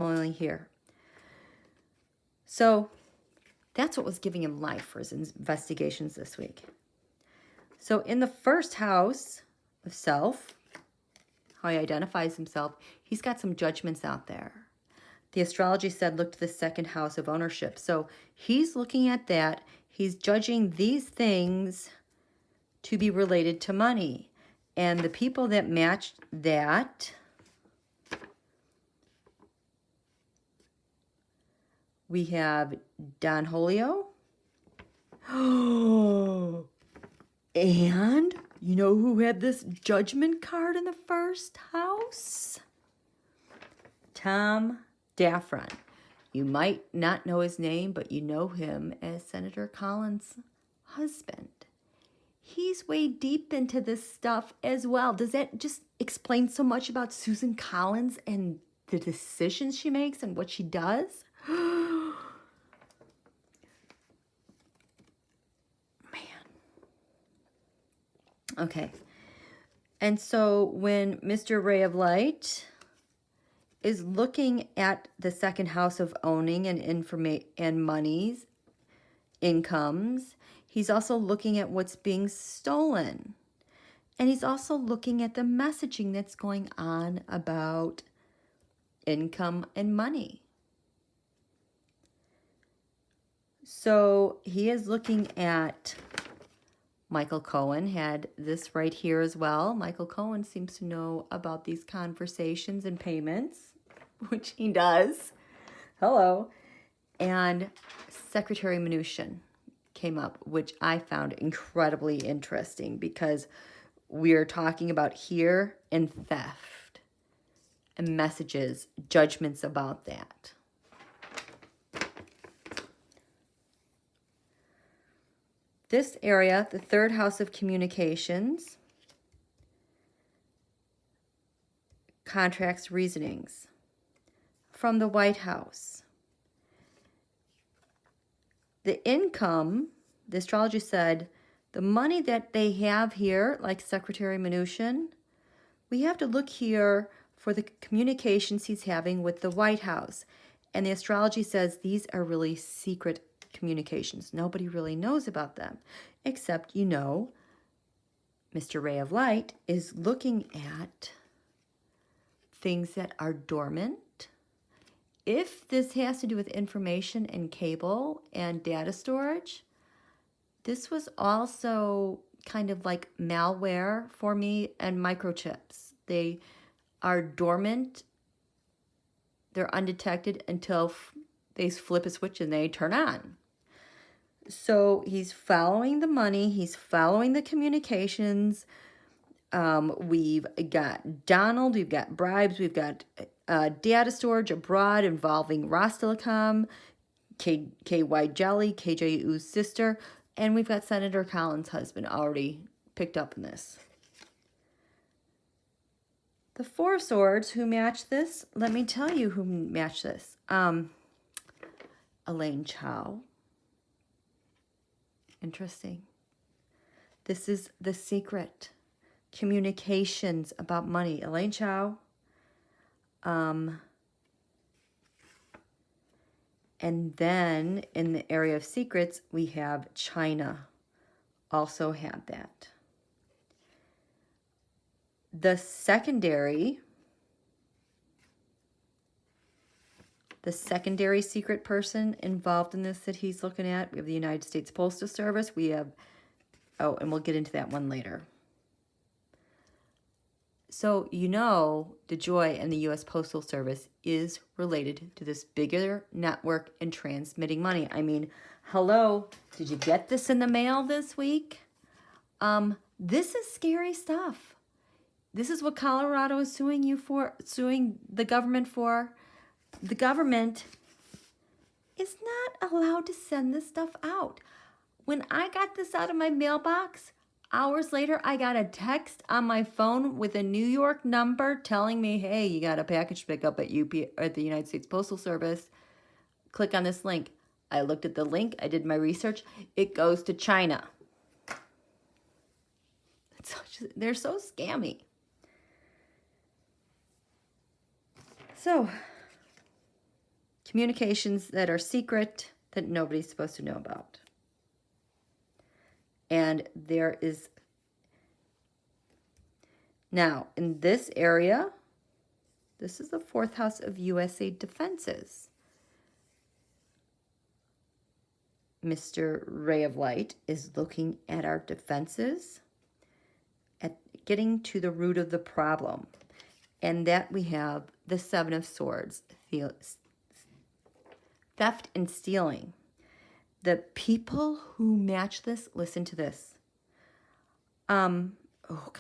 only here. So that's what was giving him life for his investigations this week. So in the first house of self, how he identifies himself, he's got some judgments out there. The astrology said look to the second house of ownership. So he's looking at that. He's judging these things to be related to money. And the people that matched that, we have Don Holio. And you know who had this judgment card in the first house? Tom Daffron. You might not know his name, but you know him as Senator Collins' husband. He's way deep into this stuff as well. Does that just explain so much about Susan Collins and the decisions she makes and what she does? Man. Okay. And so when Mr. Ray of Light is looking at the second house of owning and monies, incomes, he's also looking at what's being stolen. And he's also looking at the messaging that's going on about income and money. So he is looking at, Michael Cohen had this right here as well. Michael Cohen seems to know about these conversations and payments, which he does. Hello. And Secretary Mnuchin came up, which I found incredibly interesting because we're talking about here and theft and messages, judgments about that. This area, the third house of communications, contracts, reasonings from the White House. The income, the astrology said, the money that they have here, like Secretary Mnuchin, we have to look here for the communications he's having with the White House. And the astrology says these are really secret communications. Nobody really knows about them, except, you know, Mr. Ray of Light is looking at things that are dormant. If this has to do with information and cable and data storage, this was also kind of like malware for me and microchips. They are dormant. They're undetected until they flip a switch and they turn on. So he's following the money. He's following the communications. We've got Donald. We've got bribes. We've got data storage abroad involving Rostelecom, KY Jelly, KJU's sister. And we've got Senator Collins' husband already picked up in this. The Four of Swords, who matched this? Let me tell you who matched this. Elaine Chao. Interesting. This is The Secret. Communications about money. Elaine Chao. And then in the area of secrets, we have China. Also had that. The secondary secret person involved in this that he's looking at, we have the United States Postal Service. We have, and we'll get into that one later. So, you know, DeJoy and the U.S. Postal Service is related to this bigger network and transmitting money. I mean, hello, did you get this in the mail this week? This is scary stuff. This is what Colorado is suing the government for. The government is not allowed to send this stuff out. When I got this out of my mailbox, hours later, I got a text on my phone with a New York number telling me, hey, you got a package to pick up at the United States Postal Service. Click on this link. I looked at the link. I did my research. It goes to China. They're so scammy. So, communications that are secret that nobody's supposed to know about. And there is, now in this area, this is the 4th house of USA defenses. Mr. Ray of Light is looking at our defenses, at getting to the root of the problem. And that we have the 7 of Swords, theft and stealing. The people who match this, listen to this. Oh God.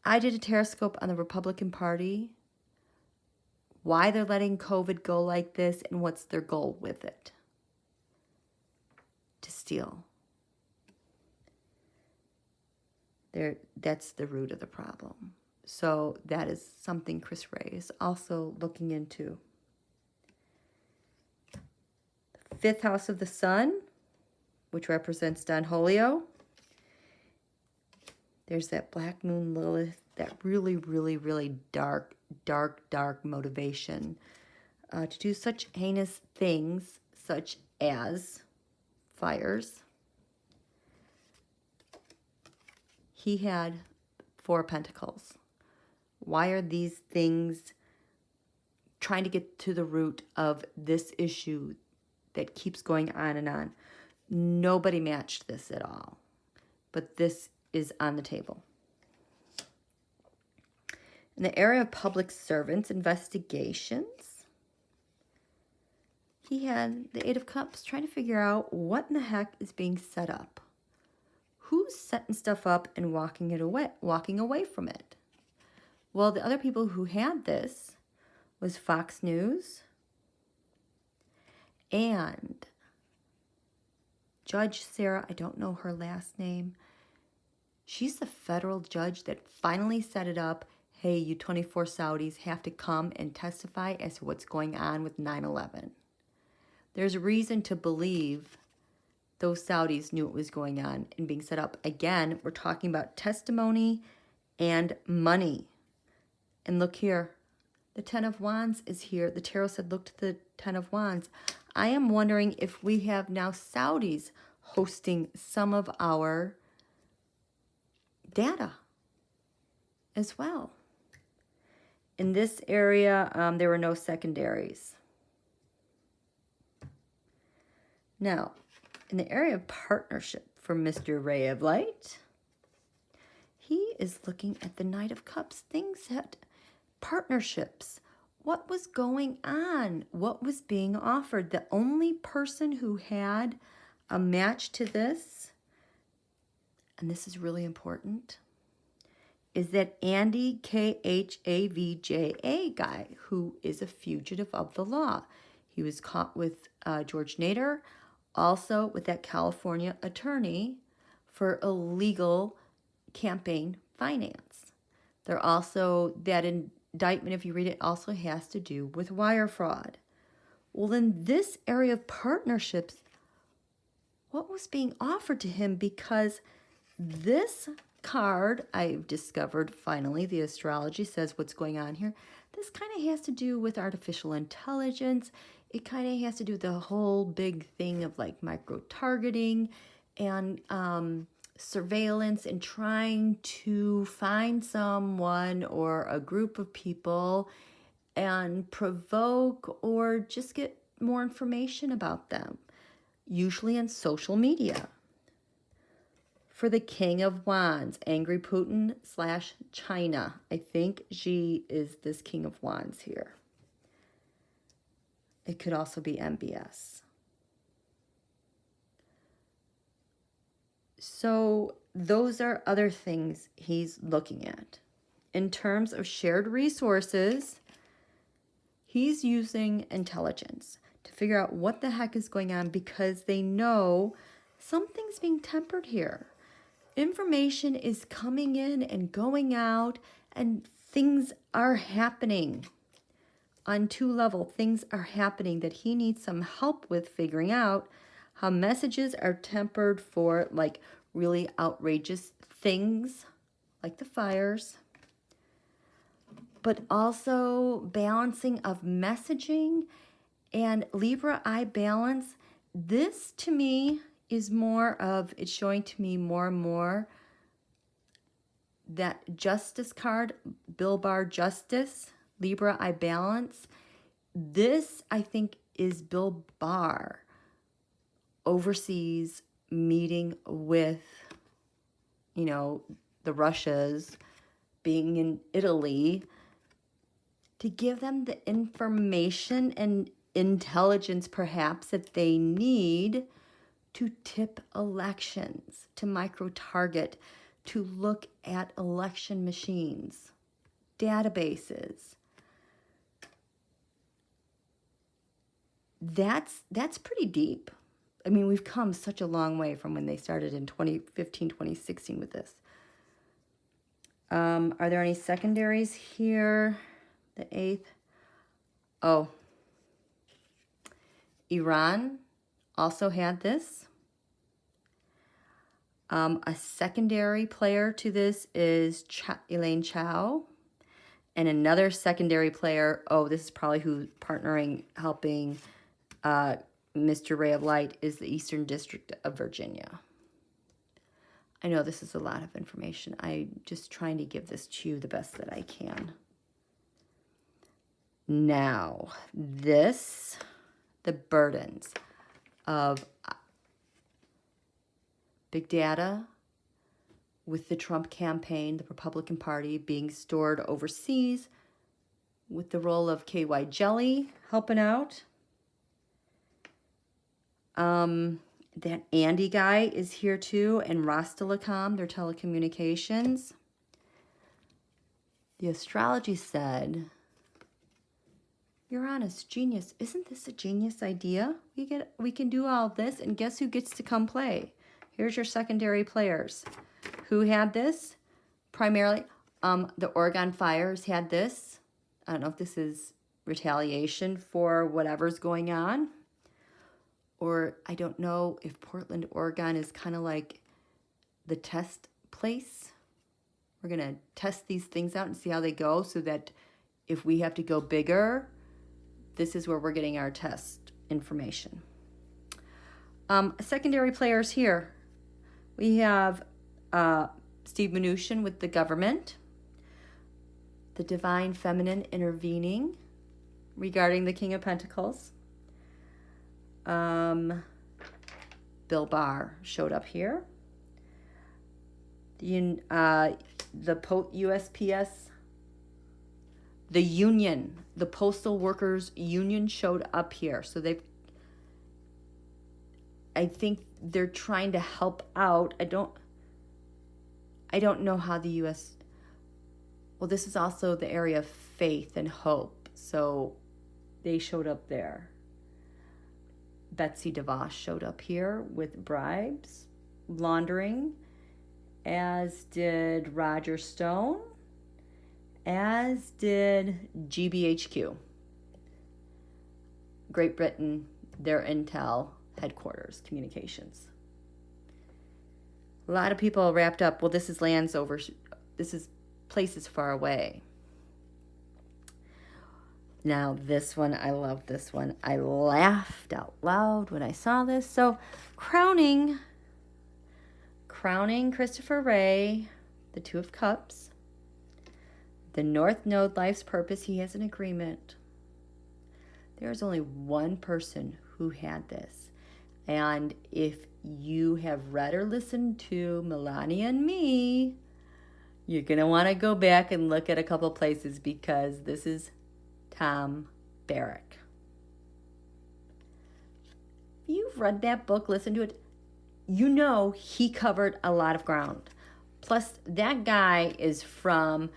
I did a Taroscope on the Republican Party, why they're letting COVID go like this, and what's their goal with it. To steal. That's the root of the problem. So that is something Chris Ray is also looking into. 5th house of the Sun, which represents Don Julio. There's that Black Moon Lilith, that really, really, really dark motivation to do such heinous things, such as fires. He had 4 Pentacles. Why are these things trying to get to the root of this issue that keeps going on and on? Nobody matched this at all, but this is on the table. In the area of public servants investigations, he had the 8 of Cups trying to figure out what in the heck is being set up. Who's setting stuff up and walking away from it? Well, the other people who had this was Fox News and Judge Sarah, I don't know her last name. She's the federal judge that finally set it up. Hey, you 24 Saudis have to come and testify as to what's going on with 9/11. There's reason to believe those Saudis knew what was going on and being set up. Again, we're talking about testimony and money. And look here, the 10 of Wands is here. The tarot said, look to the 10 of Wands. I am wondering if we have now Saudis hosting some of our data as well. In this area, there were no secondaries. Now, in the area of partnership for Mr. Ray of Light, he is looking at the Knight of Cups. Things that, partnerships, what was going on? What was being offered? The only person who had a match to this, and this is really important, is that Andy Khavja guy, who is a fugitive of the law. He was caught with George Nader, also with that California attorney for illegal campaign finance. They're also, that indictment, if you read it, also has to do with wire fraud. Well, in this area of partnerships, what was being offered to him? Because this card, I've discovered finally, the astrology says what's going on here. This kind of has to do with artificial intelligence. It kind of has to do with the whole big thing of like micro-targeting and surveillance and trying to find someone or a group of people and provoke or just get more information about them, usually on social media. For the King of Wands, Angry Putin / China. I think she is this King of Wands here. It could also be MBS. So those are other things he's looking at. In terms of shared resources, he's using intelligence to figure out what the heck is going on because they know something's being tempered here. Information is coming in and going out, and things are happening. On 2 levels, things are happening that he needs some help with figuring out how messages are tempered for like really outrageous things like the fires, but also balancing of messaging and Libra eye balance. This to me is more of, it's showing to me more and more that Justice card, Bill Barr Justice, Libra eye balance. This, I think, is Bill Barr overseas meeting with, you know, the Russias, being in Italy, to give them the information and intelligence perhaps that they need to tip elections, to micro-target, to look at election machines, databases. That's pretty deep. I mean, we've come such a long way from when they started in 2015, 2016 with this. Are there any secondaries here? The 8th. Oh. Iran also had this. A secondary player to this is Elaine Chao. And another secondary player, oh, this is probably who's partnering, helping Mr. Ray of Light, is the Eastern District of Virginia. I know this is a lot of information. I'm just trying to give this to you the best that I can. Now, this, the burdens of big data with the Trump campaign, the Republican Party being stored overseas, with the role of KY Jelly helping out. That Andy guy is here too, and Rostelecom, their telecommunications. The astrology said, Uranus, genius. Isn't this a genius idea? We can do all this, and guess who gets to come play? Here's your secondary players. Who had this? Primarily, the Oregon fires had this. I don't know if this is retaliation for whatever's going on. Or I don't know if Portland, Oregon is kind of like the test place. We're going to test these things out and see how they go, so that if we have to go bigger, this is where we're getting our test information. Secondary players here. We have Steve Mnuchin with the government. The Divine Feminine intervening regarding the King of Pentacles. Bill Barr showed up here. The USPS, the union, the Postal Workers Union showed up here. So I think they're trying to help out. I don't know how the U.S. Well, this is also the area of faith and hope. So they showed up there. Betsy DeVos showed up here with bribes, laundering, as did Roger Stone, as did GBHQ, Great Britain, their intel headquarters, communications. A lot of people wrapped up, well, this is lands over, this is places far away. Now, this one, I love this one. I laughed out loud when I saw this. So, crowning Christopher Ray, the Two of Cups, the North Node, life's purpose, he has an agreement. There's only one person who had this. And if you have read or listened to Melania and me, you're going to want to go back and look at a couple places, because this is Tom Barrack. If you've read that book, listened to it, you know he covered a lot of ground. Plus, that guy is from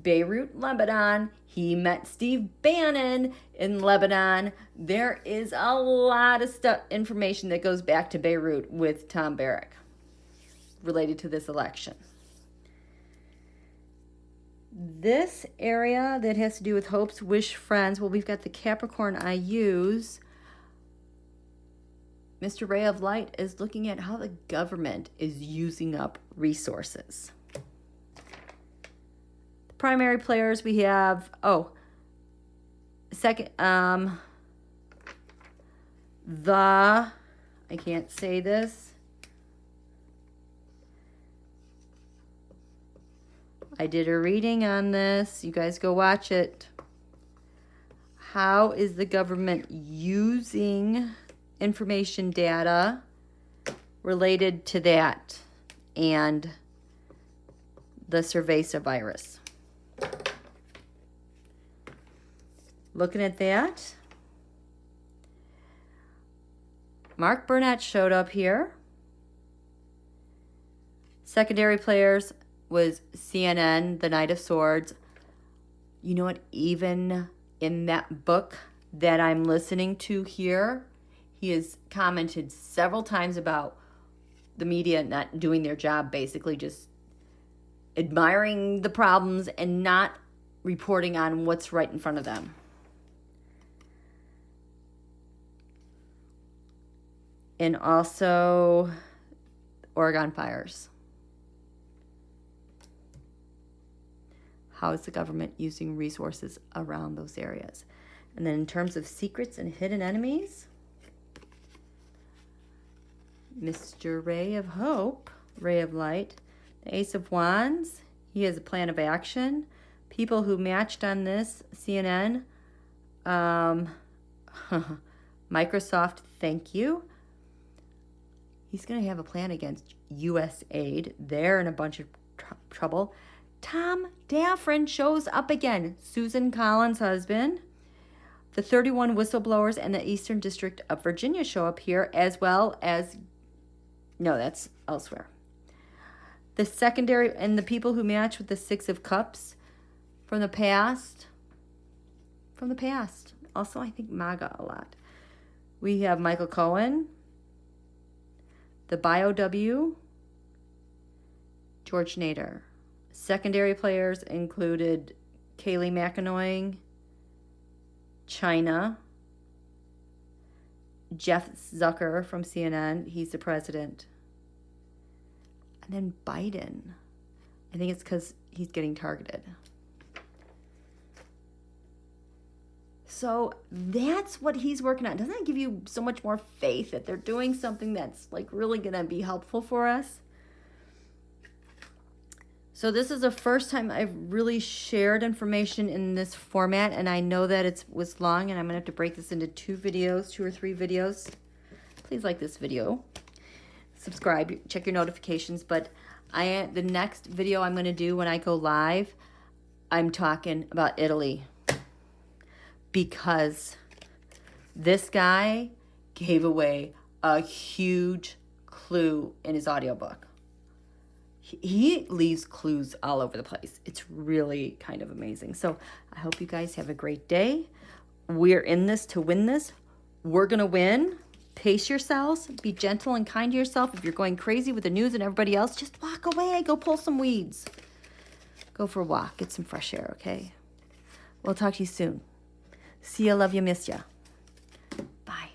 Beirut, Lebanon. He met Steve Bannon in Lebanon. There is a lot of information that goes back to Beirut with Tom Barrack related to this election. This area that has to do with hopes, wish, friends, well, we've got the Capricorn I use. Mr. Ray of Light is looking at how the government is using up resources. The primary players, we have, second, I can't say this. I did a reading on this. You guys go watch it. How is the government using information data related to that and the cerveza virus? Looking at that, Mark Burnett showed up here. Secondary players was CNN, the Knight of Swords. You know what? Even in that book that I'm listening to here, he has commented several times about the media not doing their job, basically just admiring the problems and not reporting on what's right in front of them. And also Oregon fires. How is the government using resources around those areas? And then in terms of secrets and hidden enemies, Mr. Ray of Hope, Ray of Light, the Ace of Wands, he has a plan of action. People who matched on this, CNN, Microsoft, thank you. He's going to have a plan against U.S. aid. They're in a bunch of trouble. Tom Daffrin shows up again. Susan Collins' husband. The 31 whistleblowers and the Eastern District of Virginia show up here, as well as, no, that's elsewhere. The secondary and the people who match with the Six of Cups from the past. From the past. Also, I think MAGA a lot. We have Michael Cohen, the BioW, George Nader. Secondary players included Kayleigh McEnroe, China, Jeff Zucker from CNN, he's the president. And then Biden. I think it's because he's getting targeted. So that's what he's working on. Doesn't that give you so much more faith that they're doing something that's like really going to be helpful for us? So this is the first time I've really shared information in this format, and I know that it was long, and I'm going to have to break this into 2 or 3 videos. Please like this video. Subscribe, check your notifications, but the next video I'm going to do when I go live, I'm talking about Italy. Because this guy gave away a huge clue in his audiobook. He leaves clues all over the place. It's really kind of amazing. So I hope you guys have a great day. We're in this to win this. We're going to win. Pace yourselves. Be gentle and kind to yourself. If you're going crazy with the news and everybody else, just walk away. Go pull some weeds. Go for a walk. Get some fresh air, okay? We'll talk to you soon. See ya, love you, miss ya. Bye.